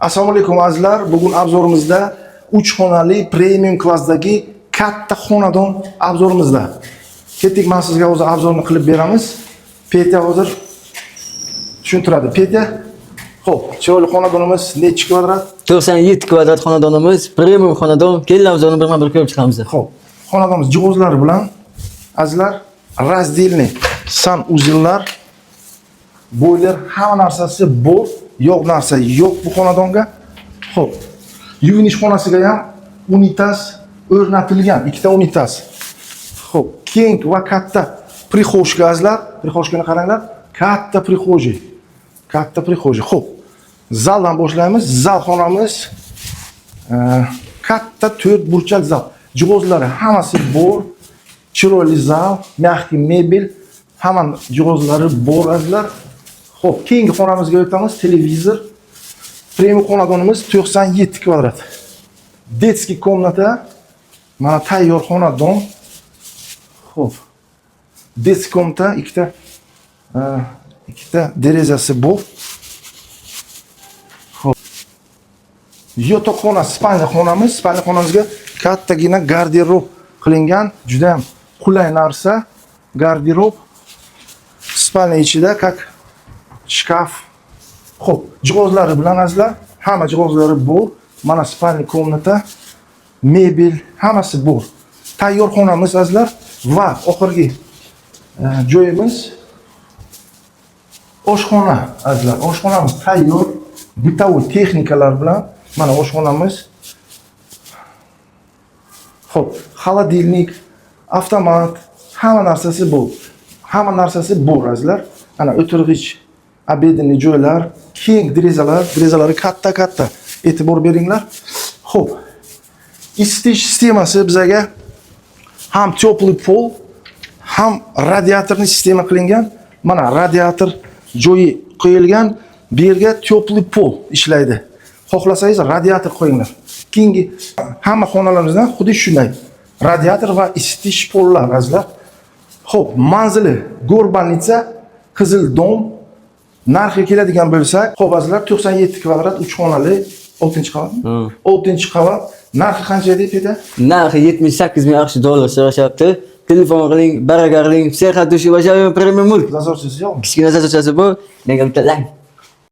Assalomu alaykum azizlar. Bugun obzorimizda 3 xonali premium klassdagi katta xonadon obzorimizda. Ketdik, men sizga o'zi obzorni qilib beramiz. Petya hozir tushuntiradi. Petya, xo'p, chiroyli xonadonimiz necha kvadrat? 97 kvadrat xonadonimiz, premium xonadon. Kelin obzorni birma-bir ko'rib chiqamiz. Xo'p, xonadonimiz jihozlari bilan azizlar razdельный sanuzillar, boiler, hamma narsasi bor, yo'q narsa yo'q bu xonadonga. Xo'p, yuvinish xonasiga ham unitaz o'rnatilgan, ikkita unitaz. Xo'p, keng va katta prixojka azizlar, prixojkani qaranglar, katta prixoji. Katta prixoji. Xo'p, zaldan boshlaymiz. Zal xonamiz katta 4 burchak zal. Jihozlari hammasi bor. Chiroyli zal, mягкий mebel, hamma jihozlari bor azizlar. Xo'p, keyingi xonamizga o'tamiz. Televizor. Premium xonadonimiz 97 kvadrat. Детский komnata. Mana tayyor xonadon. Xo'p. Детский komnata ikkita derazasi bor. Xo'p. Yotoqxona, spalniya xonamiz. Spalniya xonamizga kattagina garderob qilingan, juda ham qulay narsa. Garderob. Spalniya ichida как shkaf. Xo'p, jihozlari bilan azizlar, hamma jihozlari bor. Mana spalniya komnata, mebel, hammasi bor. Tayyor xonamiz azizlar va oxirgi joyimiz oshxona azizlar. Oshxonamiz tayyor, bitovoy texnikalar bilan. Mana oshxonamiz. Xo'p, холодильник, avtomat, hamma narsasi bor. Hamma narsasi bor azizlar. Ana o'tirg'ich, obedniy joylar, keng derazalari katta. E'tibor beringlar. Xo'p. Isitish sistemasi bizga ham теплый pol, ham radiatorni sistema qilingan. Mana radiator joyi qo'yilgan. Bu yerga теплый pol ishlaydi. Xohlasangiz radiator qo'yinglar. Keyingi hamma xonalarimizda xuddi shunday radiator va isitish pollar azizlar. Xo'p, manzili Gorbanitsa, Qizil dom. Narxi keladigan bo'lsak, xo'p azizlar, 97 kvadrat 3 xonali 6-qavat. 6-qavat. Narxi qancha deydi edi? Narxi 78 ming AQSh dollar so'rashyapti. Telefon qiling, baraka qiling. Serhat Dushibayev premium mulk. Nazorchisi yo'qmi? Kichkina nazorchasi bor. Menga bitta lang.